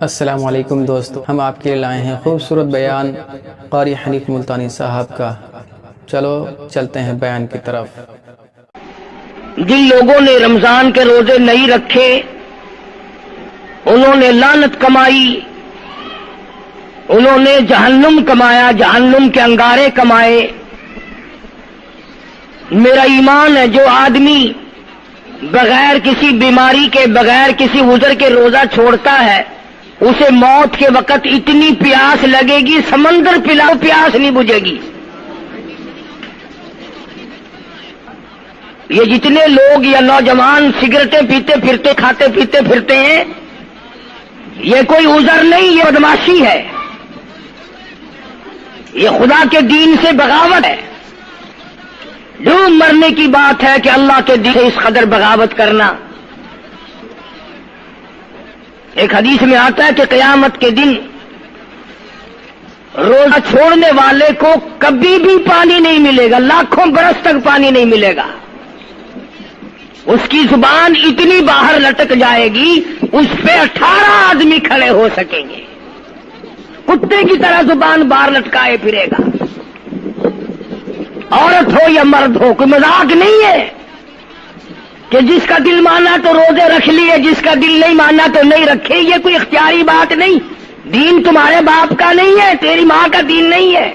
السلام علیکم دوستو، ہم آپ کے لیے لائے ہیں خوبصورت بیان قاری حنیف ملتانی صاحب کا۔ چلو چلتے ہیں بیان کی طرف۔ جن لوگوں نے رمضان کے روزے نہیں رکھے انہوں نے لعنت کمائی، انہوں نے جہنم کمایا، جہنم کے انگارے کمائے۔ میرا ایمان ہے جو آدمی بغیر کسی بیماری کے، بغیر کسی عذر کے روزہ چھوڑتا ہے، اسے موت کے وقت اتنی پیاس لگے گی، سمندر پلاؤ پیاس نہیں بجھے گی۔ یہ جتنے لوگ یا نوجوان سگریٹیں پیتے پھرتے، کھاتے پیتے پھرتے ہیں، یہ کوئی عذر نہیں، یہ بدماشی ہے، یہ خدا کے دین سے بغاوت ہے۔ ڈوب مرنے کی بات ہے کہ اللہ کے دین سے اس قدر بغاوت کرنا۔ ایک حدیث میں آتا ہے کہ قیامت کے دن روزہ چھوڑنے والے کو کبھی بھی پانی نہیں ملے گا، لاکھوں برس تک پانی نہیں ملے گا۔ اس کی زبان اتنی باہر لٹک جائے گی، اس پہ 18 آدمی کھڑے ہو سکیں گے، کتے کی طرح زبان باہر لٹکائے پھرے گا۔ عورت ہو یا مرد ہو، کوئی مذاق نہیں ہے کہ جس کا دل مانا تو روزے رکھ لیے، جس کا دل نہیں مانا تو نہیں رکھے۔ یہ کوئی اختیاری بات نہیں، دین تمہارے باپ کا نہیں ہے، تیری ماں کا دین نہیں ہے،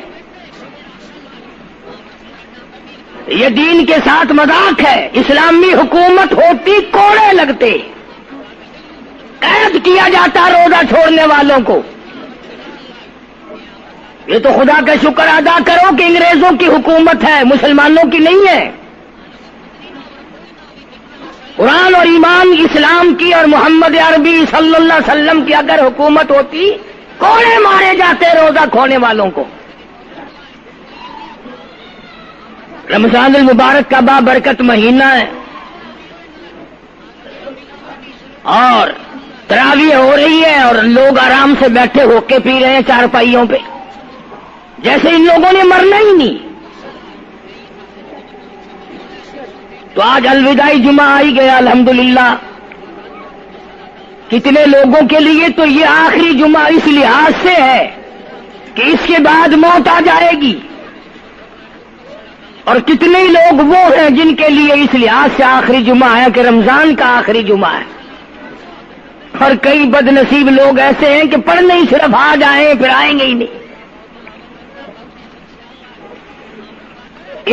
یہ دین کے ساتھ مذاق ہے۔ اسلامی حکومت ہوتی کوڑے لگتے، قید کیا جاتا روزہ چھوڑنے والوں کو۔ یہ تو خدا کا شکر ادا کرو کہ انگریزوں کی حکومت ہے، مسلمانوں کی نہیں ہے۔ قرآن اور ایمان اسلام کی اور محمد عربی صلی اللہ علیہ وسلم کی اگر حکومت ہوتی، کوڑے مارے جاتے روزہ کھونے والوں کو۔ رمضان المبارک کا بابرکت مہینہ ہے اور تراویح ہو رہی ہے اور لوگ آرام سے بیٹھے ہو کے پی رہے ہیں چارپائیوں پہ، جیسے ان لوگوں نے مرنا ہی نہیں۔ تو آج الوداعی جمعہ آئی گیا الحمدللہ۔ کتنے لوگوں کے لیے تو یہ آخری جمعہ اس لحاظ سے ہے کہ اس کے بعد موت آ جائے گی، اور کتنے لوگ وہ ہیں جن کے لیے اس لحاظ سے آخری جمعہ ہے کہ رمضان کا آخری جمعہ ہے۔ اور کئی بد نصیب لوگ ایسے ہیں کہ پڑھنے ہی صرف آ جائیں پھر آئیں گے ہی نہیں۔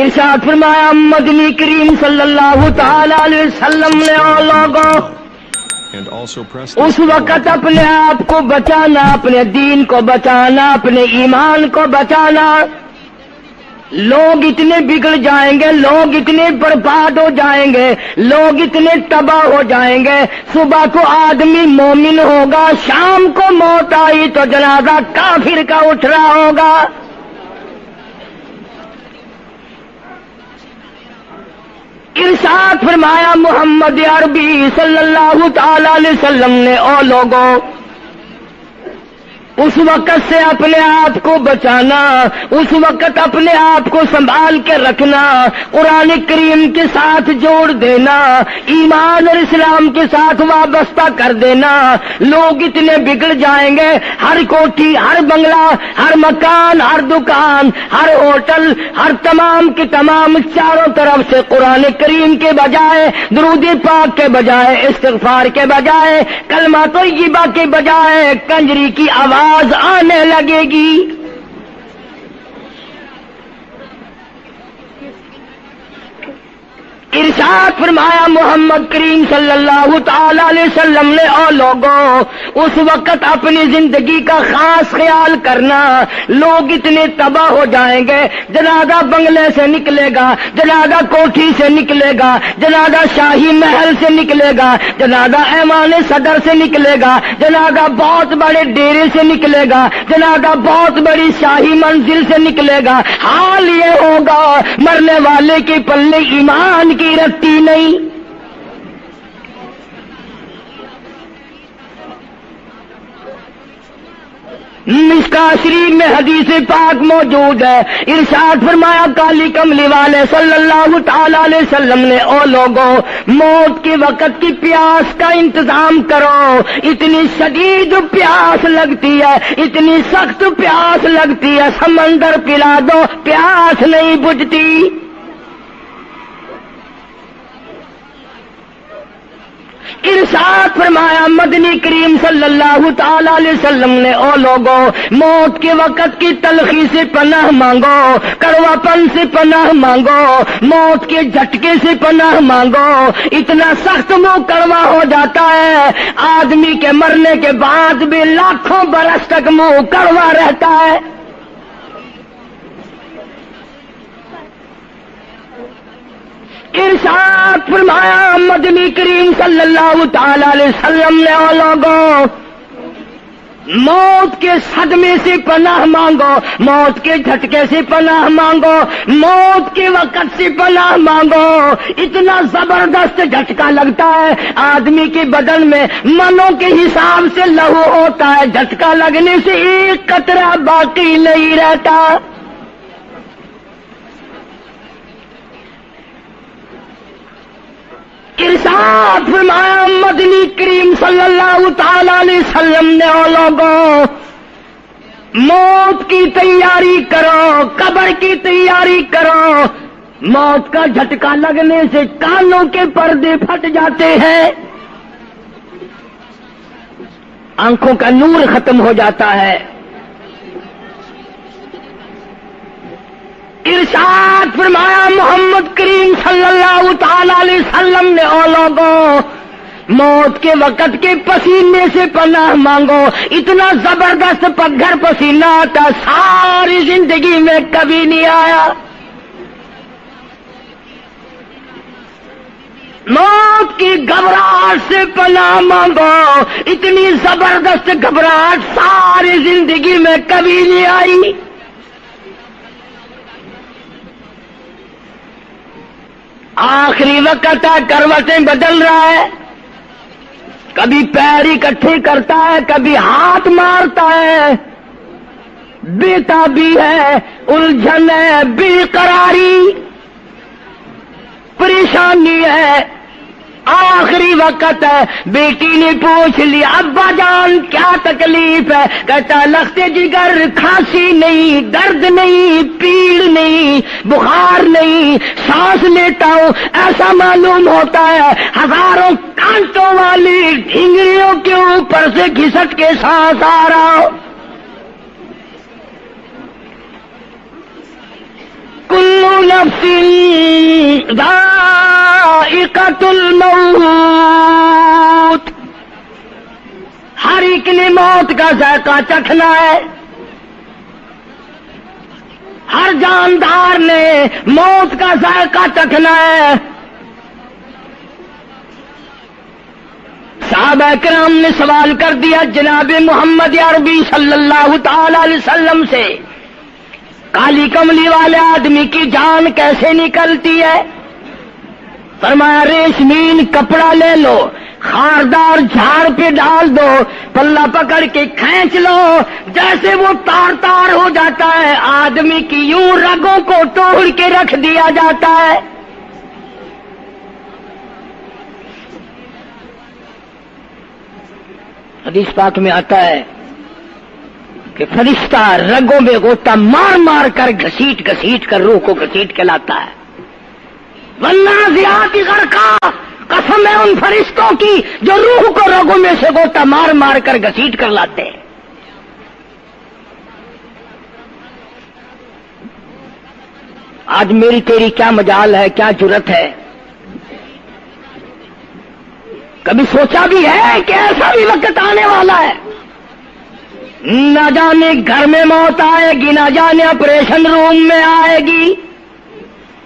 ارشاد فرمایا مدنی کریم صلی اللہ تعالی علیہ وسلم نے لوگوں اس وقت اپنے آپ کو بچانا، اپنے دین کو بچانا، اپنے ایمان کو بچانا۔ لوگ اتنے بگڑ جائیں گے، لوگ اتنے برباد ہو جائیں گے، لوگ اتنے تباہ ہو جائیں گے۔ صبح کو آدمی مومن ہوگا، شام کو موت آئی تو جنازہ کافر کا اٹھ رہا ہوگا۔ ارشاد فرمایا محمد عربی صلی اللہ تعالی علیہ وسلم نے، او لوگوں اس وقت سے اپنے آپ کو بچانا، اس وقت اپنے آپ کو سنبھال کے رکھنا، قرآن کریم کے ساتھ جوڑ دینا، ایمان اور اسلام کے ساتھ وابستہ کر دینا۔ لوگ اتنے بگڑ جائیں گے، ہر کوٹھی، ہر بنگلہ، ہر مکان، ہر دکان، ہر ہوٹل، ہر تمام کے تمام چاروں طرف سے قرآن کریم کے بجائے، درود پاک کے بجائے، استغفار کے بجائے، کلمہ طیبہ کے بجائے کنجری کی آواز آنے لگے گی۔ ارشاد فرمایا محمد کریم صلی اللہ تعالی علیہ وسلم نے، او لوگوں اس وقت اپنی زندگی کا خاص خیال کرنا۔ لوگ اتنے تباہ ہو جائیں گے، جنازہ بنگلے سے نکلے گا، جنازہ کوٹھی سے نکلے گا، جنازہ شاہی محل سے نکلے گا، جنازہ ایوان صدر سے نکلے گا، جنازہ بہت بڑے ڈیرے سے نکلے گا، جنازہ بہت بڑی شاہی منزل سے نکلے گا۔ حال یہ ہوگا مرنے والے کے پلے ایمان کی رتی نہیں۔ مشکا شریف میں حدیث پاک موجود ہے، ارشاد فرمایا کالی کملی والے صلی اللہ تعالی علیہ وسلم نے، او لوگوں موت کے وقت کی پیاس کا انتظام کرو، اتنی شدید پیاس لگتی ہے، اتنی سخت پیاس لگتی ہے، سمندر پلا دو پیاس نہیں بجھتی۔ ارشاد فرمایا مدنی کریم صلی اللہ تعالی علیہ وسلم نے، او لوگوں موت کے وقت کی تلخی سے پناہ مانگو، کڑوا پن سے پناہ مانگو، موت کے جھٹکے سے پناہ مانگو، اتنا سخت منہ کڑوا ہو جاتا ہے، آدمی کے مرنے کے بعد بھی لاکھوں برس تک منہ کڑوا رہتا ہے۔ ارشاد فرمایا مدنی کریم صلی اللہ تعالی علیہ وسلم نے، او لوگوں موت کے صدمے سے پناہ مانگو، موت کے جھٹکے سے پناہ مانگو، موت کے وقت سے پناہ مانگو، اتنا زبردست جھٹکا لگتا ہے آدمی کے بدن میں منوں کے حساب سے لہو ہوتا ہے، جھٹکا لگنے سے ایک قطرہ باقی نہیں رہتا۔ ارشاد فرمایا مدنی کریم صلی اللہ تعالی علیہ وسلم نے، او لوگوں موت کی تیاری کرو، قبر کی تیاری کرو، موت کا جھٹکا لگنے سے کانوں کے پردے پھٹ جاتے ہیں، آنکھوں کا نور ختم ہو جاتا ہے۔ ارشاد فرمایا محمد کریم صلی اللہ تعالی علیہ وسلم نے، او لوگوں موت کے وقت کے پسینے سے پناہ مانگو، اتنا زبردست پگھر پسینہ آتا ساری زندگی میں کبھی نہیں آیا۔ موت کی گھبراہٹ سے پناہ مانگو، اتنی زبردست گھبراہٹ ساری زندگی میں کبھی نہیں آئی۔ آخری وقت ہے، کروٹیں بدل رہا ہے، کبھی پیر اکٹھے کرتا ہے، کبھی ہاتھ مارتا ہے، بےتابی ہے، الجھن ہے، بے قراری، پریشانی ہے، آخری وقت ہے۔ بیٹی نے پوچھ لیا ابا جان کیا تکلیف ہے؟ کہتا لختے جگر، کھانسی نہیں، درد نہیں، پیڑ نہیں، بخار نہیں، سانس لیتا ہوں ایسا معلوم ہوتا ہے ہزاروں کانٹوں والی ڈھنگریوں کے اوپر سے گھسٹ کے سانس آ رہا ہو۔ کل نفس ذائقۃ الموت، ہر ایک نے موت کا ذائقہ چکھنا ہے، ہر جاندار نے موت کا ذائقہ چکھنا ہے۔ صحابہ کرام نے سوال کر دیا جناب محمد عربی صلی اللہ تعالی علیہ وسلم سے، کالی کملی والے آدمی کی جان کیسے نکلتی ہے؟ فرمایا ریشمین کپڑا لے لو، خاردار جھاڑ پہ ڈال دو، پلہ پکڑ کے کھینچ لو، جیسے وہ تار تار ہو جاتا ہے آدمی کی یوں رگوں کو توڑ کے رکھ دیا جاتا ہے۔ حدیث پاک میں آتا ہے کہ فرشتہ رگوں میں غوطہ مار مار کر گھسیٹ گھسیٹ کر روح کو گھسیٹ کے لاتا ہے۔ والنازعات غرقا، قسم ہے ان فرشتوں کی جو روح کو رگوں میں سے غوطہ مار مار کر گھسیٹ کر لاتے ہیں۔ آج میری تیری کیا مجال ہے، کیا جرت ہے؟ کبھی سوچا بھی ہے کہ ایسا بھی وقت آنے والا ہے، نہ جانے گھر میں موت آئے گی، نہ جانے آپریشن روم میں آئے گی،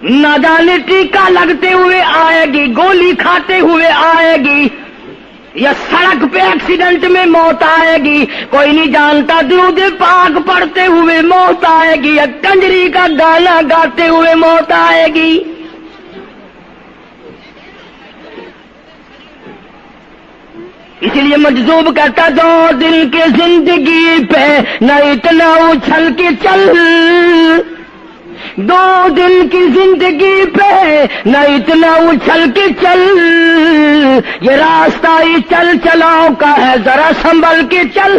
نہ جانے ٹیکا لگتے ہوئے آئے گی، گولی کھاتے ہوئے آئے گی، یا سڑک پہ ایکسیڈنٹ میں موت آئے گی، کوئی نہیں جانتا، درود پاک پڑھتے ہوئے موت آئے گی، یا کنجری کا گانا گاتے ہوئے موت آئے گی۔ اس لیے مجذوب کہتا 2 دن کی زندگی پہ نہ اتنا اچھل کے چل، 2 دن کی زندگی پہ نہ اتنا اچھل کے چل، یہ راستہ ہی چل چلاؤ کا ہے ذرا سنبھل کے چل،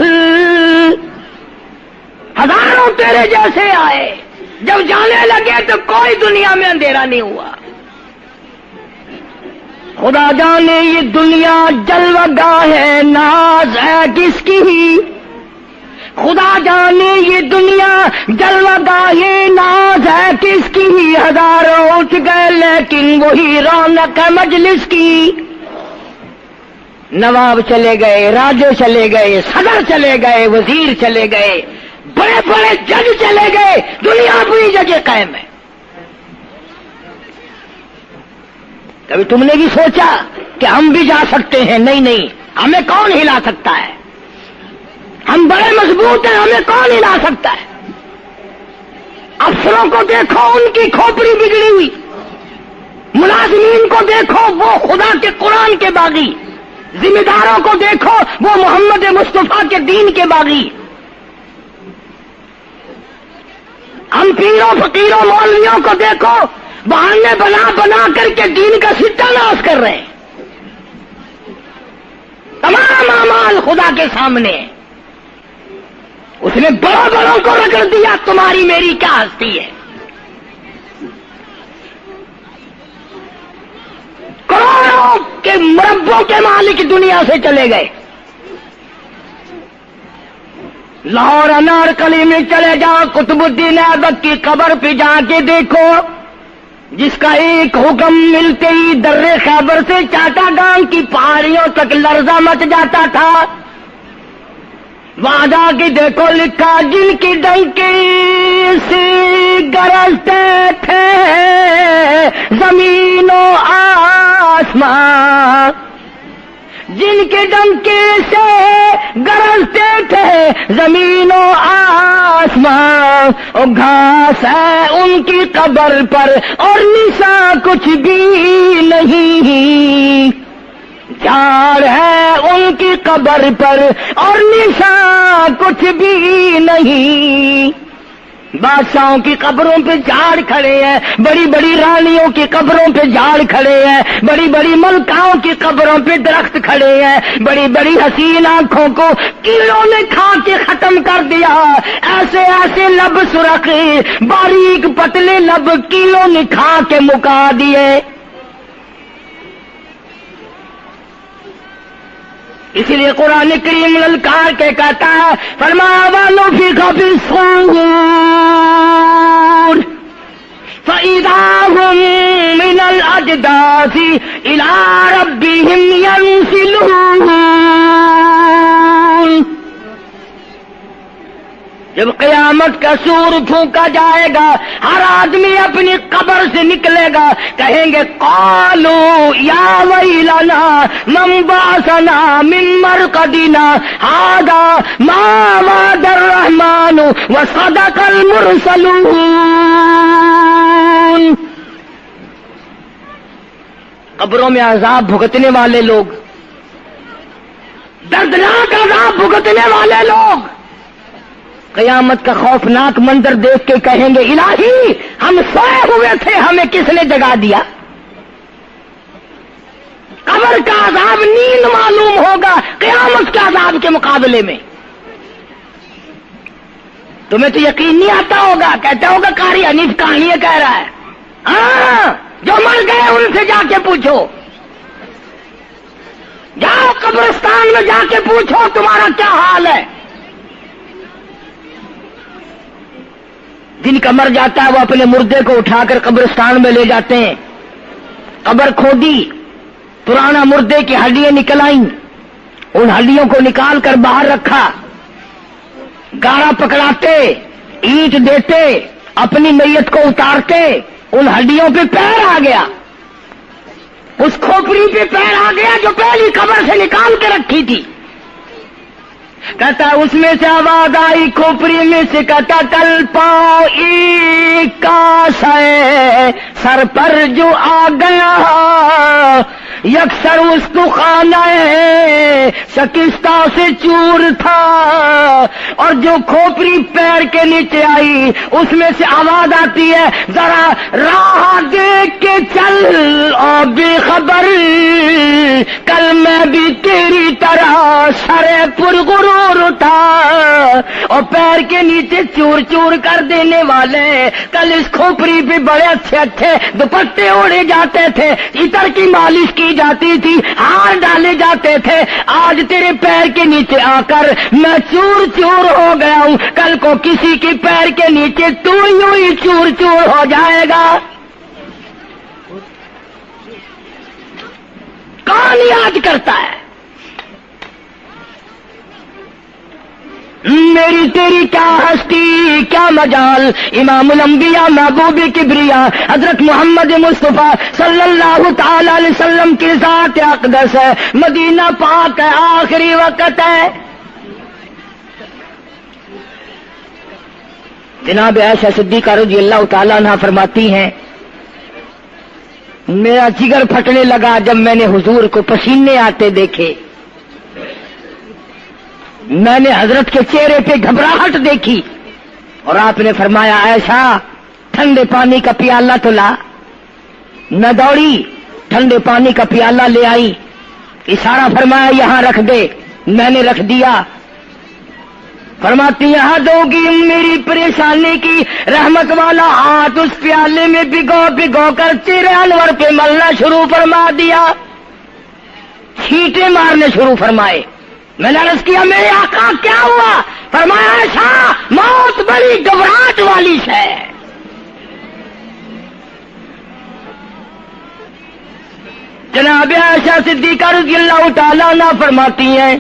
ہزاروں تیرے جیسے آئے جب جانے لگے تو کوئی دنیا میں اندھیرا نہیں ہوا۔ خدا جانے یہ دنیا جلوہ گاہ ہے، ناز ہے کس کی، خدا جانے یہ دنیا جلوہ گاہ ہے، ناز ہے کس کی، ہزاروں اٹھ گئے لیکن وہی رونق ہے مجلس کی، نواب چلے گئے، راجے چلے گئے، صدر چلے گئے، وزیر چلے گئے، بڑے بڑے جج چلے گئے، دنیا اپنی جگہ قائم ہے۔ کبھی تم نے بھی سوچا کہ ہم بھی جا سکتے ہیں؟ نہیں نہیں، ہمیں کون ہلا سکتا ہے؟ ہم بڑے مضبوط ہیں، ہمیں کون ہلا سکتا ہے؟ افسروں کو دیکھو، ان کی کھوپڑی بگڑی ہوئی، ملازمین کو دیکھو وہ خدا کے قرآن کے باغی، ذمہ داروں کو دیکھو وہ محمد مصطفیٰ کے دین کے باغی، ہم پیروں فقیروں مولویوں کو دیکھو بہانے بنا بنا کر کے دین کا ستہ ناش کر رہے ہیں۔ تمام اعمال خدا کے سامنے، اس نے بڑوں بڑوں کو رگڑ دیا، تمہاری میری کیا ہستی ہے؟ کروڑوں کے مربوں کے مالک دنیا سے چلے گئے۔ لاہور انارکلی میں چلے جاؤ، قطب الدین ایبک کی قبر پہ جا کے دیکھو، جس کا ایک حکم ملتے ہی در خیبر سے چاٹا گام کی پہاڑیوں تک لرزہ مچ جاتا تھا۔ وہاں جا کے دیکھو لکھا، جن کی ڈنکی سے گرجتے تھے زمین و آسمان، جن کے ڈنکے سے گرجتے تھے زمین و آسمان، اور گھاس ہے ان کی قبر پر اور نشان کچھ بھی نہیں، جھاڑ ہے ان کی قبر پر اور نشان کچھ بھی نہیں۔ بادشاہوں کی قبروں پہ جھاڑ کھڑے ہیں، بڑی بڑی رانیوں کی قبروں پہ جھاڑ کھڑے ہیں، بڑی بڑی ملکاؤں کی قبروں پہ درخت کھڑے ہیں، بڑی بڑی حسین آنکھوں کو کیڑوں نے کھا کے ختم کر دیا، ایسے ایسے لب سرخ باریک پتلے لب کیڑوں نے کھا کے مکا دیے۔ اسی لیے قرآن کریم للکار کے کہتا ہے، فرمایا وَنُفِخَ فِي الصُّورِ فَإِذَا هُم مِّنَ الْأَجْدَاثِ إِلَىٰ رَبِّهِمْ يَنسِلُونَ۔ جب قیامت کا سور پھونکا جائے گا، ہر آدمی اپنی قبر سے نکلے گا، کہیں گے قالو یا ویلنا من بعثنا من مرقدنا ھذا ما وعد الرحمن وصدق المرسلون۔ قبروں میں عذاب بھگتنے والے لوگ، دردناک عذاب بھگتنے والے لوگ قیامت کا خوفناک منظر دیکھ کے کہیں گے الہی ہم سوئے ہوئے تھے، ہمیں کس نے جگا دیا؟ قبر کا عذاب نیند معلوم ہوگا قیامت کے عذاب کے مقابلے میں۔ تمہیں تو یقین نہیں آتا ہوگا، کہتا ہوگا قاری حنیف کہانیاں کہہ رہا ہے۔ ہاں، جو مر گئے ان سے جا کے پوچھو، جاؤ قبرستان میں جا کے پوچھو تمہارا کیا حال ہے۔ جن کا مر جاتا ہے وہ اپنے مردے کو اٹھا کر قبرستان میں لے جاتے ہیں، قبر کھودی، پرانا مردے کی ہڈیاں نکل آئیں، ان ہڈیوں کو نکال کر باہر رکھا، گاڑا پکڑاتے، اینٹ دیتے، اپنی میت کو اتارتے، ان ہڈیوں پہ پیر آ گیا، اس کھوپڑی پہ پیر آ گیا جو پہلی قبر سے نکال کے رکھی تھی۔ کہتا اس میں سے آواز آئی کھوپڑی میں سے، کہتا کل پاؤں ایک کا سر پر جو آ گیا یکسر استخانہ شکستہ سے چور تھا، اور جو کھوپڑی پیر کے نیچے آئی اس میں سے آواز آتی ہے ذرا راہ دیکھ کے چل اور بے خبر، کل میں بھی تیری طرح سرے پر غرور تھا۔ اور پیر کے نیچے چور چور کر دینے والے، کل اس کھوپڑی پہ بڑے اچھے اچھے دوپٹے اوڑے جاتے تھے، عطر کی مالش کی جاتی تھی، ہار ڈالے جاتے تھے، آج تیرے پیر کے نیچے آ کر میں چور چور ہو گیا ہوں، کل کو کسی کے پیر کے نیچے تو یوں ہی چور چور ہو جائے گا۔ کون یاد کرتا ہے؟ میری تیری کیا ہستی کیا مجال، امام الانبیاء محبوب کبریا حضرت محمد مصطفیٰ صلی اللہ تعالی علیہ وسلم کی ذات اقدس ہے، مدینہ پاک ہے، آخری وقت ہے۔ جناب عائشہ صدیقہ رضی اللہ تعالی عنہ فرماتی ہیں میرا جگر پھٹنے لگا جب میں نے حضور کو پسینے آتے دیکھے، میں نے حضرت کے چہرے پہ گھبراہٹ دیکھی، اور آپ نے فرمایا عائشہ ٹھنڈے پانی کا پیالہ تو لا۔ میں دوڑی، ٹھنڈے پانی کا پیالہ لے آئی، اشارہ فرمایا یہاں رکھ دے، میں نے رکھ دیا۔ فرماتی یہاں دو گی میری پریشانی کی رحمت والا ہاتھ اس پیالے میں بھگو بھگو کر چہرے انور پہ ملنا شروع فرما دیا، چھینٹے مارنے شروع فرمائے۔ میں نے عرض کیا میرے آقا کیا ہوا؟ فرمایا ایسا موت بڑی گھبراہٹ والی ہے۔ جناب عائشہ صدیقہ رضی اللہ تعالیٰ عنہ فرماتی ہیں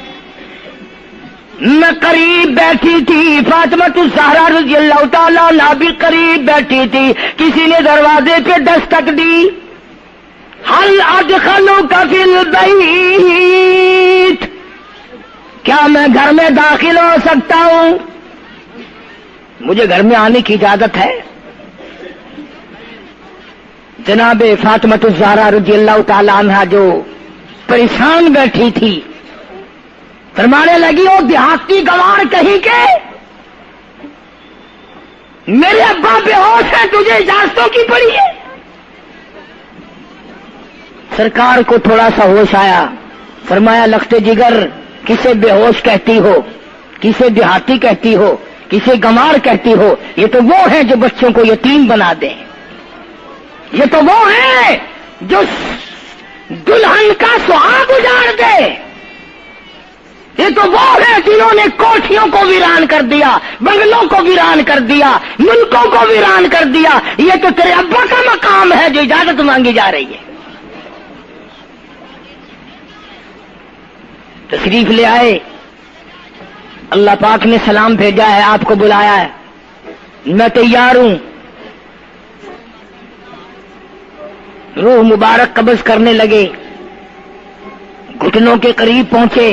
میں قریب بیٹھی تھی، فاطمہ الزہرا رضی اللہ تعالیٰ عنہ بھی قریب بیٹھی تھی، کسی نے دروازے پہ دستک دی، حل ادخلوک فی البیت، کیا میں گھر میں داخل ہو سکتا ہوں؟ مجھے گھر میں آنے کی اجازت ہے؟ جناب فاطمہ الزہرا رضی اللہ تعالی عنہا جو پریشان بیٹھی تھی فرمانے لگی وہ دیہاتی گوار کہیں کے میرے ابا بے ہوش ہے، تجھے اجازتوں کی پڑی ہے؟ سرکار کو تھوڑا سا ہوش آیا، فرمایا لخت جگر کسے بے ہوش کہتی ہو، کسے دیہاتی کہتی ہو، کسے گمار کہتی ہو؟ یہ تو وہ ہیں جو بچوں کو یتیم بنا دیں، یہ تو وہ ہیں جو دلہن کا سہاگ اجاڑ دے، یہ تو وہ ہیں جنہوں نے کوٹھیوں کو ویران کر دیا، بنگلوں کو ویران کر دیا، ملکوں کو ویران کر دیا۔ یہ تو تیرے ابا کا مقام ہے جو اجازت مانگی جا رہی ہے۔ تشریف لے آئے، اللہ پاک نے سلام بھیجا ہے، آپ کو بلایا ہے، میں تیار ہوں۔ روح مبارک قبض کرنے لگے، گھٹنوں کے قریب پہنچے،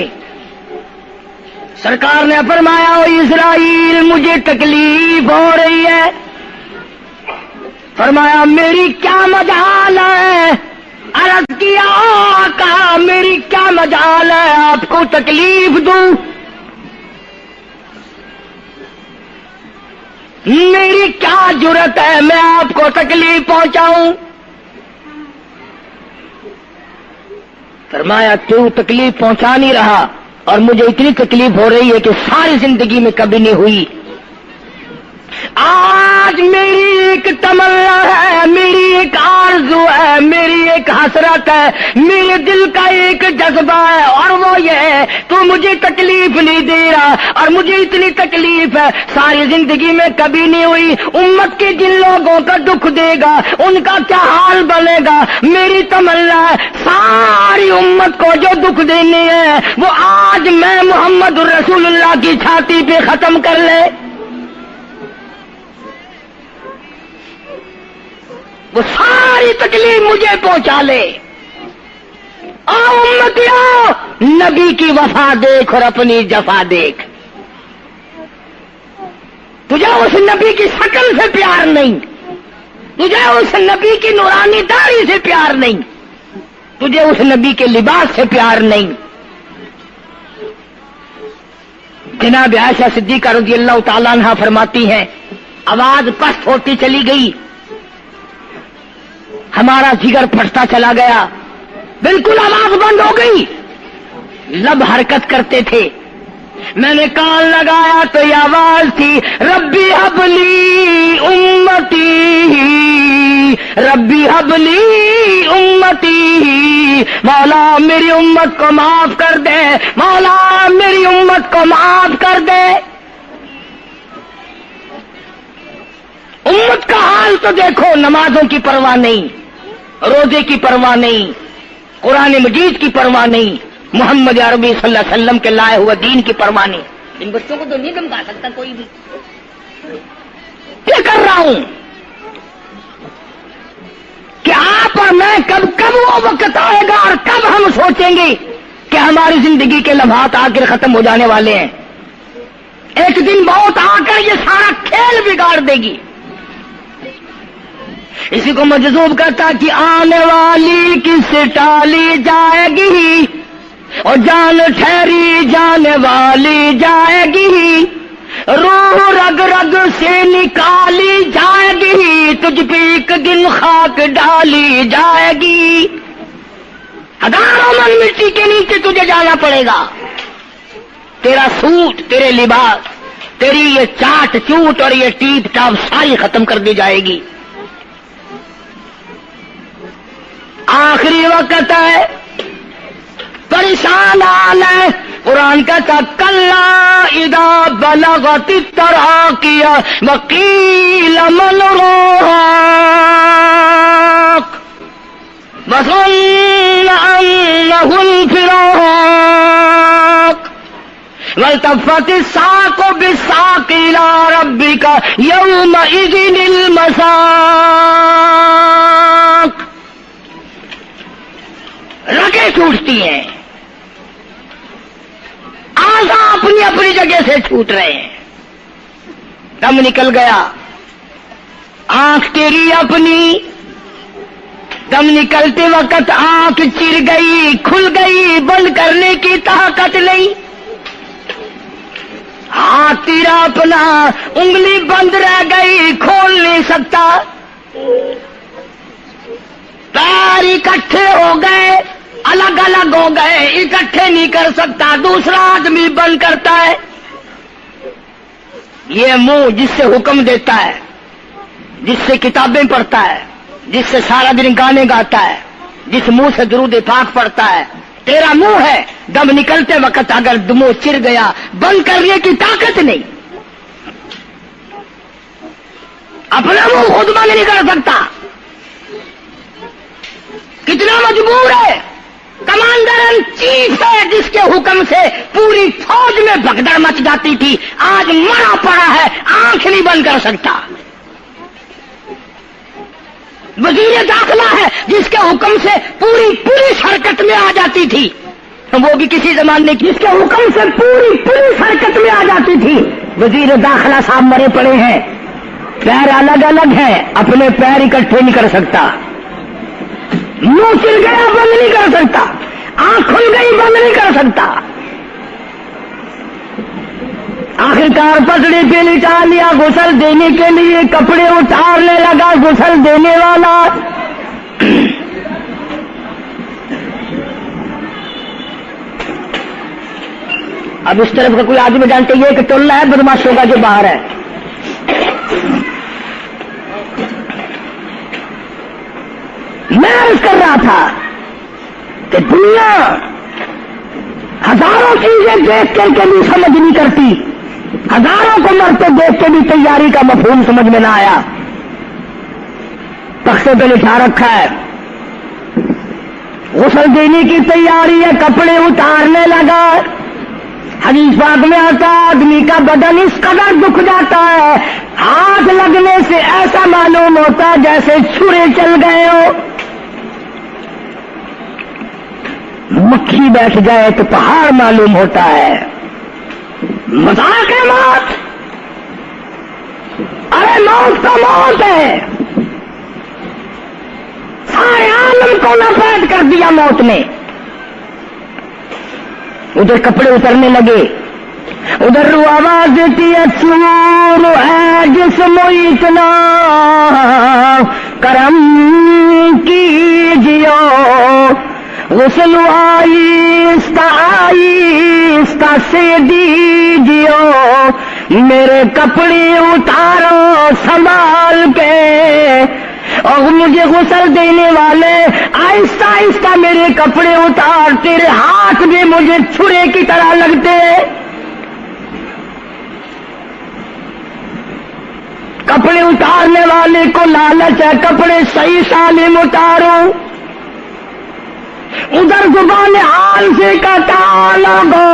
سرکار نے فرمایا او اسرائیل مجھے تکلیف ہو رہی ہے۔ فرمایا میری کیا مجال ہے؟ عرض کیا آقا میری کیا مجال ہے آپ کو تکلیف دوں؟ میری کیا جرت ہے میں آپ کو تکلیف پہنچاؤں؟ فرمایا تو تکلیف پہنچا نہیں رہا، اور مجھے اتنی تکلیف ہو رہی ہے کہ ساری زندگی میں کبھی نہیں ہوئی۔ آج میری ایک تمنا ہے، میری ایک آرزو ہے، میری ایک حسرت ہے، میرے دل کا ایک جذبہ ہے، اور وہ یہ ہے تو مجھے تکلیف نہیں دے رہا، اور مجھے اتنی تکلیف ہے ساری زندگی میں کبھی نہیں ہوئی۔ امت کے جن لوگوں کا دکھ دے گا ان کا کیا حال بنے گا؟ میری تمنا ہے ساری امت کو جو دکھ دینے ہے وہ آج میں محمد رسول اللہ کی چھاتی پہ ختم کر لے، وہ ساری تکلیف مجھے پہنچا لے۔ امتیوں نبی کی وفا دیکھ اور اپنی جفا دیکھ، تجھے اس نبی کی شکل سے پیار نہیں، تجھے اس نبی کی نورانی داڑھی سے پیار نہیں، تجھے اس نبی کے لباس سے پیار نہیں. جناب عائشہ صدیقہ رضی اللہ تعالیٰ عنہا فرماتی ہیں آواز پست ہوتی چلی گئی, ہمارا جگر پھٹتا چلا گیا, بالکل آواز بند ہو گئی, لب حرکت کرتے تھے. میں نے کان لگایا تو یہ آواز تھی ربی حبلی امتی, ربی حبلی امتی, مولا میری امت کو معاف کر دے, مولا میری امت کو معاف کر دے. امت کا حال تو دیکھو, نمازوں کی پرواہ نہیں, روزے کی پرواہ نہیں, قرآن مجید کی پرواہ نہیں, محمد عربی صلی اللہ علیہ وسلم کے لائے ہوئے دین کی پرواہ نہیں. ان بچوں کو تو نہیں دمکا سکتا کوئی بھی. کیا کر رہا ہوں کہ آپ اور میں کب وہ وقت آئے گا اور کب ہم سوچیں گے کہ ہماری زندگی کے لمحات آ کر ختم ہو جانے والے ہیں. ایک دن بہت آ کر یہ سارا کھیل بگاڑ دے گی. اسی کو مجذوب کرتا کہ آنے والی کس ٹالی جائے گی, اور جان ٹھہری جانے والی جائے گی, روح رگ رگ سے نکالی جائے گی, تجھ پہ ایک دن خاک ڈالی جائے گی. ہزاروں من مٹی کے نیچے تجھے جانا پڑے گا. تیرا سوٹ, تیرے لباس, تیری یہ چاٹ چوٹ اور یہ ٹیپ ٹاپ ساری ختم کر دی جائے گی. آخری وقت ہے, پریشان حال ہے. قرآن کہتا کلا اذا بلغت التراقی وقیل من راق وظن انه الفراق والتفت الساق بالساق الى ربك يومئذ المساق. رگیں چھوٹتی ہیں, آزا اپنی اپنی جگہ سے چھوٹ رہے ہیں, دم نکل گیا. آنکھ تیری اپنی, دم نکلتے وقت آنکھ چر گئی, کھل گئی, بند کرنے کی طاقت نہیں. ہاتھ تیرا اپنا, انگلی بند رہ گئی, کھول نہیں سکتا. پیر اکٹھے ہو گئے, الگ الگ ہو گئے, اکٹھے نہیں کر سکتا, دوسرا آدمی بند کرتا ہے. یہ منہ جس سے حکم دیتا ہے, جس سے کتابیں پڑھتا ہے, جس سے سارا دن گانے گاتا ہے, جس منہ سے درود پاک پڑھتا ہے, تیرا منہ ہے, دم نکلتے وقت اگر منہ چر گیا, بند کرنے کی طاقت نہیں. اپنا منہ خود بند نہیں کر سکتا. کتنا مجبور ہے, کمانڈر ان چیف ہے جس کے حکم سے پوری فوج میں بھگدڑ مچ جاتی تھی, آج مرا پڑا ہے, آنکھ نہیں بند کر سکتا. وزیر داخلہ ہے جس کے حکم سے پوری پولیس حرکت میں آ جاتی تھی, وہ بھی کسی زمانے کی, جس کے حکم سے پوری پولیس حرکت میں آ جاتی تھی. وزیر داخلہ صاحب مرے پڑے ہیں, پیر الگ الگ ہیں, اپنے پیر اکٹھے نہیں کر سکتا. منہ چل گیا, بند نہیں کر سکتا. آنکھ کھل گئی, بند نہیں کر سکتا. آخرکار پسڑی پہ لٹا لیا, غسل دینے کے لیے کپڑے اتارنے لگا غسل دینے والا. اب اس طرف کا کوئی آدمی جانتے یہ کہ ٹولہ ہے بدماشوں کا جو باہر ہے. میں عرض کر رہا تھا کہ دنیا ہزاروں چیزیں دیکھ کر کے بھی سمجھ نہیں کرتی, ہزاروں کو مرتے دیکھ کے بھی تیاری کا مفہوم سمجھ میں نہ آیا. تختے پہ لکھا رکھا ہے غسل دینے کی تیاری ہے, کپڑے اتارنے لگا. حدیث پاک میں آتا ہے آدمی کا بدن اس قدر دکھ جاتا ہے, ہاتھ لگنے سے ایسا معلوم ہوتا ہے جیسے چھرے چل گئے ہو. مکھی بیٹھ جائے تو پہاڑ معلوم ہوتا ہے. مذاق ہے موت, ارے موت تو موت ہے. سارے عالم عالم کو ناپید کر دیا موت نے. ادھر کپڑے اترنے لگے, ادھر رو آواز دیتی ہے چور ہے جسم اتنا کرم کیجیو, غسل آہستہ آہستہ سے دیجیو, میرے کپڑے اتارو سنبھال کے, اور مجھے غسل دینے والے آہستہ آہستہ میرے کپڑے اتار, تیرے ہاتھ بھی مجھے چھرے کی طرح لگتے. کپڑے اتارنے والے کو لالچ ہے کپڑے صحیح سالم اتارو. ادھر زبان حال سے کہتا لوگو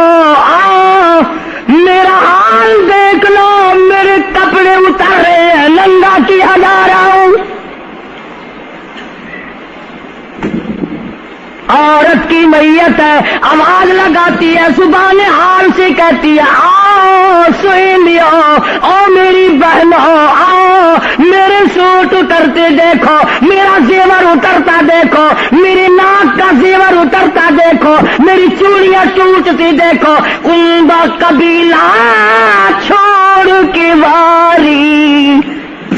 میرا حال دیکھ لو, میرے کپڑے اتار رہے ہیں, ننگا کیا جا رہا ہوں. عورت کی میت ہے, آواز لگاتی ہے, زبان حال سے کہتی ہے آؤ سہیلیو, او میری بہنوں آؤ, میرے سوٹ اترتے دیکھو, میرا زیور اترتا دیکھو, میری ناک کا زیور اترتا دیکھو, میری چوڑیاں ٹوٹتی دیکھو. کنبا قبیلہ چھوڑ کے واری,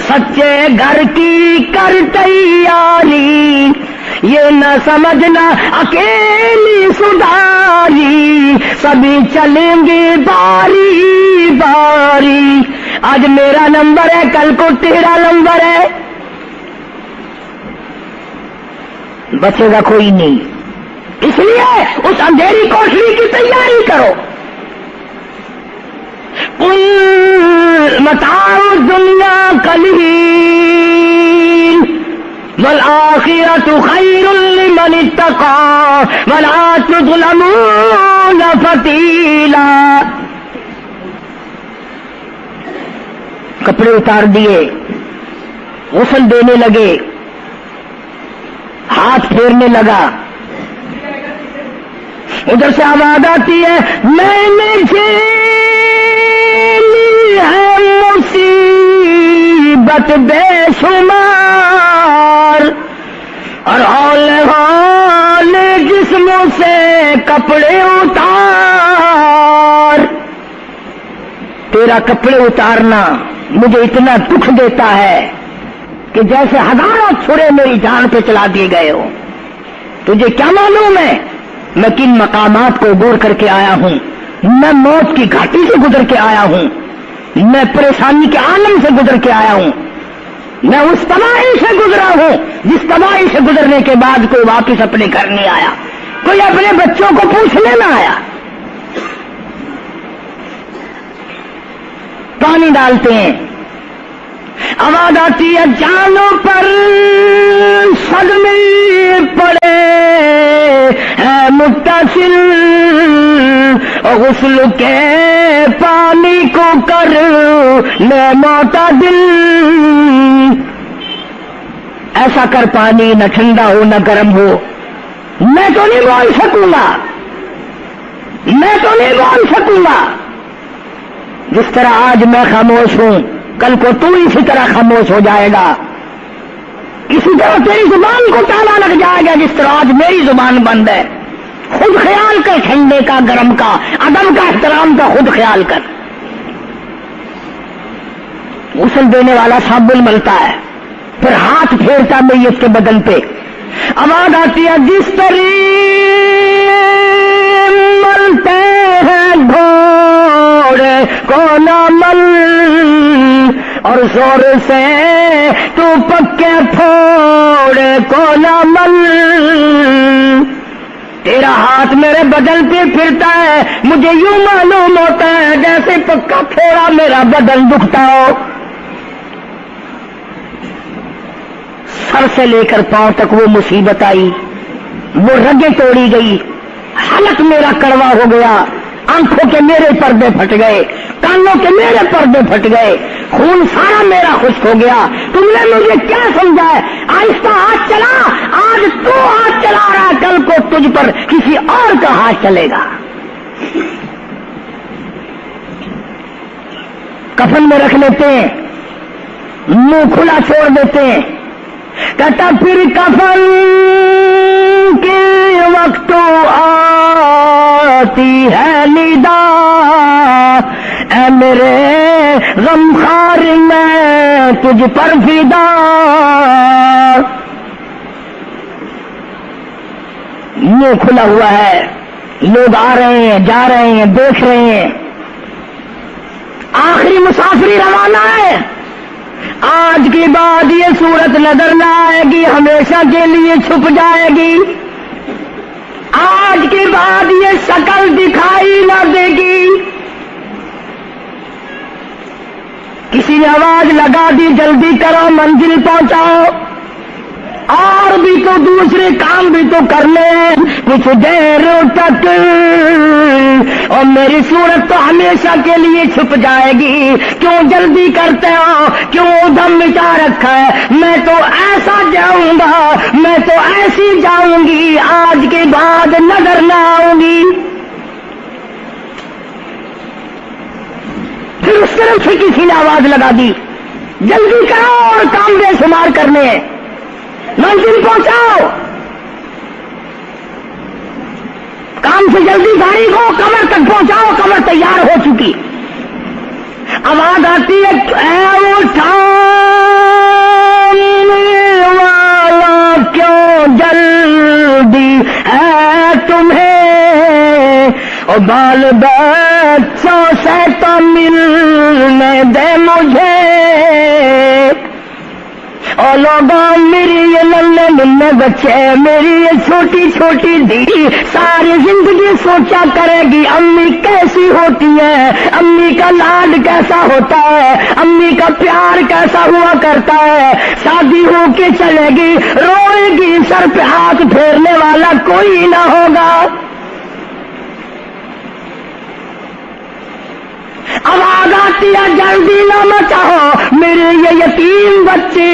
سچے گھر کی کر تیاری, یہ نہ سمجھنا اکیلی سدھاری, سبھی چلیں گے باری باری. آج میرا نمبر ہے, کل کو تیرا نمبر ہے, بچے گا کوئی نہیں. اس لیے اس اندھیری کوٹری کی تیاری کرو. متاع الدنیا قلیل والآخرۃ خیر لمن اتقى ولا تظلمون فتیلا. کپڑے اتار دیے, غسل دینے لگے, ہاتھ پھیرنے لگا. ادھر سے آواز آتی ہے میں نے جھیلی ہے مصیبت بے شمار, اور ہولے جسموں سے کپڑے اتار. تیرا کپڑے اتارنا مجھے اتنا دکھ دیتا ہے کہ جیسے ہزاروں چھرے میری جان پہ چلا دیے گئے ہو. تجھے کیا معلوم ہے میں کن مقامات کو عبور کر کے آیا ہوں, میں موت کی گھاٹی سے گزر کے آیا ہوں, میں پریشانی کے عالم سے گزر کے آیا ہوں, میں اس تباہی سے گزرا ہوں جس تباہی سے گزرنے کے بعد کوئی واپس اپنے گھر نہیں آیا, کوئی اپنے بچوں کو پوچھنے نہ آیا. پانی ڈالتے ہیں, آواز آتی ہے جانوں پر صدمے پڑے ہے متصل, غسل کے پانی کو کر لے معتدل. ایسا کر پانی نہ ٹھنڈا ہو نہ گرم ہو. میں تو نہیں بول سکوں گا, میں تو نہیں بول سکوں گا. جس طرح آج میں خاموش ہوں کل کو تو اسی طرح خاموش ہو جائے گا. اسی طرح تیری زبان کو تالا لگ جائے گا جس طرح آج میری زبان بند ہے. خود خیال کر, ٹھنڈے کا گرم کا ادب کا احترام کا خود خیال کر. غسل دینے والا صابن ملتا ہے, پھر ہاتھ پھیرتا میت کے بدن پہ. آواز آتی ہے جس طرح ملتے ہیں گھوڑے کو نہ مل, اور زور سے تو پکے پھوڑے کو نہ مل. تیرا ہاتھ میرے بدن پہ پھرتا ہے, مجھے یوں معلوم ہوتا ہے جیسے پکا پھوڑا میرا بدن دکھتا ہو. سر سے لے کر پاؤں تک وہ مصیبت آئی, وہ رگیں توڑی گئی, حلق میرا کڑوا ہو گیا, آنکھوں کے میرے پردے پھٹ گئے, کانوں کے میرے پردے پھٹ گئے, خون سارا میرا خشک ہو گیا. تم نے مجھے کیا سمجھا ہے؟ آہستہ ہاتھ چلا, آج تو ہاتھ چلا رہا, کل کو تجھ پر کسی اور کا ہاتھ چلے گا. کفن میں رکھ لیتے ہیں, منہ کھلا چھوڑ دیتے ہیں, کہتا پھر کفن کے وقت آتی ہے ندا، اے میرے غمخوار میں تجھ پر فدا، منہ کھلا ہوا ہے، لوگ آ رہے ہیں جا رہے ہیں دیکھ رہے ہیں، آخری مسافری روانہ ہے، آج کے بعد یہ صورت نظر نہ آئے گی، ہمیشہ کے لیے چھپ جائے گی، آج کے بعد یہ شکل دکھائی نہ دے گی۔ کسی نے آواز لگا دی جلدی کرو منزل پہنچاؤ، اور بھی تو دوسرے کام بھی تو کرنے ہیں، کچھ دیر تک اور میری صورت تو ہمیشہ کے لیے چھپ جائے گی، کیوں جلدی کرتے ہو، کیوں دم مٹا رکھا ہے، میں تو ایسا جاؤں گا، میں تو ایسی جاؤں گی، آج کے بعد نظر نہ آؤں گی۔ پھر اس طرف سے کسی نے آواز لگا دی جلدی کرو اور کام بے شمار کرنے ہیں، منزل پہنچاؤ، کام سے جلدی گاڑی کو قبر تک پہنچاؤ، قبر تیار ہو چکی۔ آواز آتی ہے اے اٹھانے والا کیوں جلدی ہے تمہیں، اور بال بچوں سے تو ملنے دے مجھے، اور لوگوں میری یہ ننھے ننھے بچے، میری یہ چھوٹی چھوٹی دی ساری زندگی سوچا کرے گی امی کیسی ہوتی ہے، امی کا لاڈ کیسا ہوتا ہے، امی کا پیار کیسا ہوا کرتا ہے، شادی ہو کے چلے گی روئے گی، سر پہ ہاتھ پھیرنے والا کوئی نہ ہوگا۔ آواز آتی ہے جلدی نہ مچاؤ، میرے یہ یتیم بچے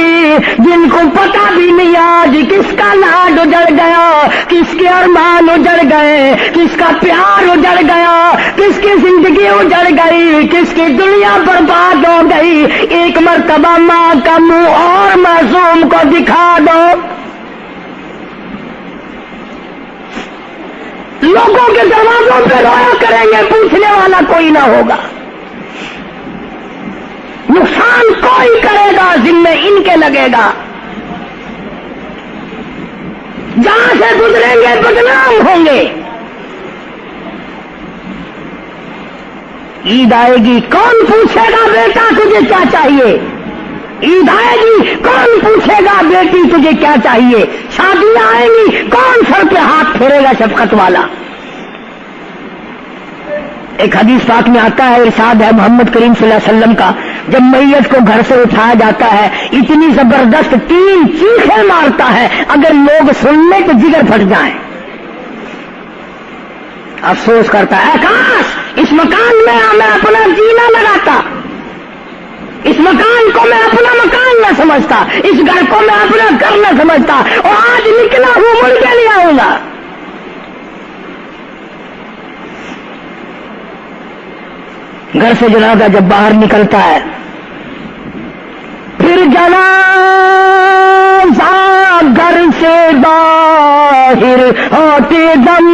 جن کو پتہ بھی نہیں آج کس کا لاڈ اجڑ گیا، کس کے ارمان اجڑ گئے، کس کا پیار اجڑ گیا، کس کی زندگی اجڑ گئی، کس کی دنیا برباد ہو گئی، ایک مرتبہ ماں کا منہ اور معصوم کو دکھا دو۔ لوگوں کے دروازوں پہ رویا کریں گے، پوچھنے والا کوئی نہ ہوگا، نقصان کوئی کرے گا ذمہ ان کے لگے گا، جہاں سے گزریں گے بدنام ہوں گے۔ عید آئے گی کون پوچھے گا بیٹا تجھے کیا چاہیے، عید آئے گی کون پوچھے گا بیٹی تجھے کیا چاہیے، شادیاں آئیں گی کون سر پہ ہاتھ پھیرے گا شفقت والا۔ ایک حدیث پاک میں آتا ہے، ارشاد ہے محمد کریم صلی اللہ علیہ وسلم کا، جب میت کو گھر سے اٹھایا جاتا ہے اتنی زبردست 3 چیخیں مارتا ہے، اگر لوگ سن لیں تو جگر پھٹ جائیں۔ افسوس کرتا ہے اے کاش اس مکان میں میں اپنا جینا لگاتا، اس مکان کو میں اپنا مکان نہ سمجھتا، اس گھر کو میں اپنا گھر نہ سمجھتا، اور آج نکلا ہوں مڑ کے لے آؤں گا۔ گھر سے جنازہ جب باہر نکلتا ہے، پھر جنازہ گھر سے باہر ہوتے دم،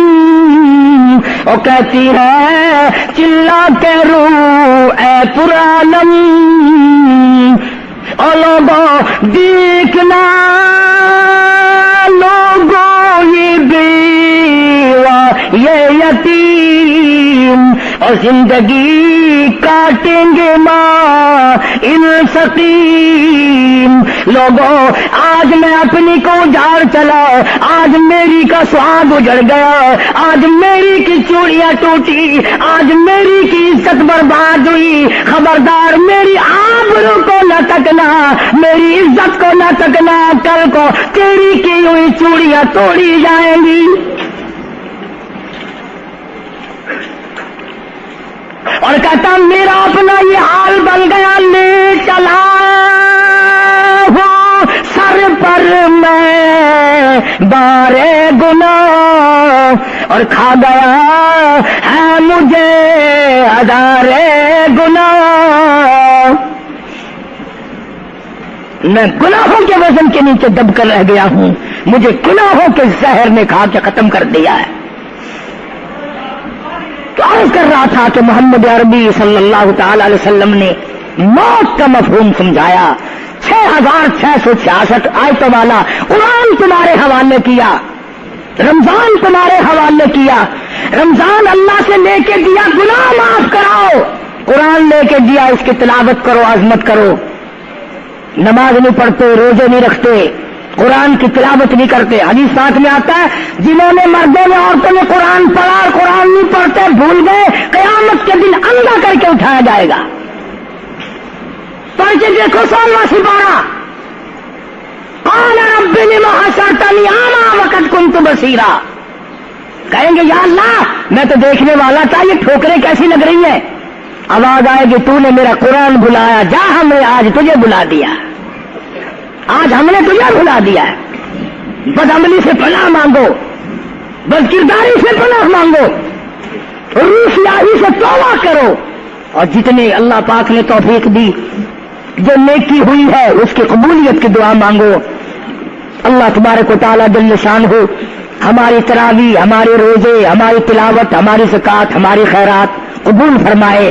وہ کہتی ہے چلا کے رو اے پرانم، اور لوگوں دیکھنا لوگوں یہ بیوہ یہ یتیم، اور زندگی کاٹیں گے ماں ان سقیم۔ لوگوں آج میں اپنی کو جھاڑ چلا، آج میری کا سواد اجڑ گیا، آج میری کی چوڑیاں ٹوٹی، آج میری کی عزت برباد ہوئی، خبردار میری آبرو کو نہ تکنا، میری عزت کو نہ تکنا، کل کو تیری کی ہوئی چوڑیاں توڑی جائیں گی۔ اور کہتا میرا اپنا یہ حال بن گیا، لے چلا ہوں سر پر میں بارے گناہ، اور کھا گیا ہے مجھے ہزارے گناہ۔ میں گناہوں کے وزن کے نیچے دب کر رہ گیا ہوں، مجھے گناہوں کے زہر نے کھا کے ختم کر دیا ہے۔ تو عرض کر رہا تھا کہ محمد عربی صلی اللہ تعالی علیہ وسلم نے موت کا مفہوم سمجھایا۔ 6666 آیتوں والا قرآن تمہارے حوالے کیا، رمضان تمہارے حوالے کیا، رمضان اللہ سے لے کے دیا گناہ معاف کراؤ، قرآن لے کے دیا اس کی تلاوت کرو، عظمت کرو۔ نماز نہیں پڑھتے، روزے نہیں رکھتے، قرآن کی تلاوت نہیں کرتے۔ حدیث ساتھ میں آتا ہے جنہوں نے مردوں نے عورتوں نے قرآن پڑھا اور قرآن نہیں پڑھتے بھول گئے، قیامت کے دن اندھا کر کے اٹھایا جائے گا۔ پڑھ کے دیکھو 16واں سپارہ، قال رب لم حشرتنی اعمی وقد كنت بصیرا، کہیں گے یا اللہ میں تو دیکھنے والا تھا، یہ ٹھوکریں کیسی لگ رہی ہیں؟ آواز آئے گی تو نے میرا قرآن بلایا، جا ہم نے آج تجھے بلا دیا، آج ہم نے تجھے بلا دیا ہے۔ بدعملی سے پناہ مانگو، بد کرداری سے پناہ مانگو، روسیاہی سے توبہ کرو، اور جتنے اللہ پاک نے توفیق دی جو نیکی ہوئی ہے اس کی قبولیت کی دعا مانگو۔ اللہ تبارک و تعالیٰ جل شانہ ہماری تراویح، ہمارے روزے، ہماری تلاوت، ہماری زکوٰۃ، ہماری خیرات قبول فرمائے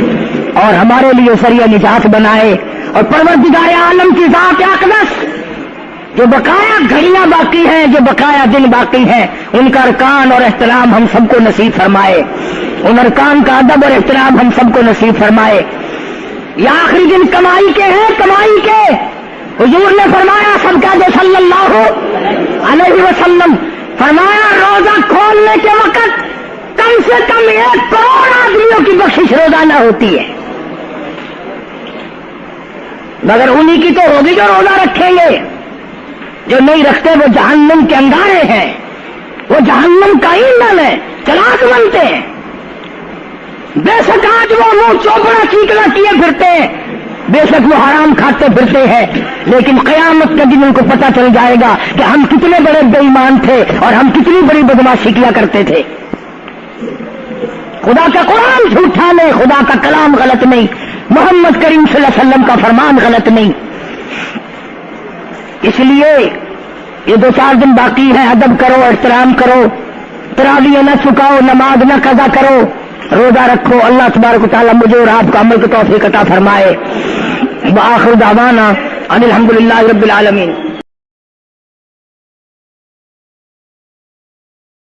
اور ہمارے لیے ذریعہ نجات بنائے، اور پروردگار عالم کی ذات اقدس جو بقایا گھڑیاں باقی ہیں، جو بقایا دن باقی ہیں، ان کا ارکان اور احترام ہم سب کو نصیب فرمائے، ان ارکان کا ادب اور احترام ہم سب کو نصیب فرمائے۔ یہ آخری دن کمائی کے ہیں، کمائی کے حضور نے فرمایا سب کا جو صلی اللہ علیہ وسلم فرمایا روزہ کھولنے کے وقت کم سے کم 1 کروڑ آدمیوں کی بخشش روزانہ ہوتی ہے، مگر انہی کی تو ہوگی جو روزہ رکھیں گے، جو نہیں رکھتے وہ جہنم کے انگارے ہیں، وہ جہنم کا ایندھن ہے، چراغ بنتے ہیں۔ بے شک آج وہ منہ چوپڑا چیکنا کیے پھرتے ہیں، بے شک وہ حرام کھاتے پھرتے ہیں، لیکن قیامت کے دن ان کو پتہ چل جائے گا کہ ہم کتنے بڑے بے ایمان تھے اور ہم کتنی بڑی بدماشی کیا کرتے تھے۔ خدا کا قرآن جھوٹا نہیں، خدا کا کلام غلط نہیں، محمد کریم صلی اللہ علیہ وسلم کا فرمان غلط نہیں۔ اس لیے یہ 2-4 دن باقی ہیں، ادب کرو، احترام کرو، تراویح نہ چکاؤ، نماز نہ قضا کرو، روزہ رکھو۔ اللہ تبارک و تعالیٰ مجھے اور آپ کو عمل کی توفیق عطا فرمائے۔ وآخر دعوانا ان الحمدللہ رب العالمین۔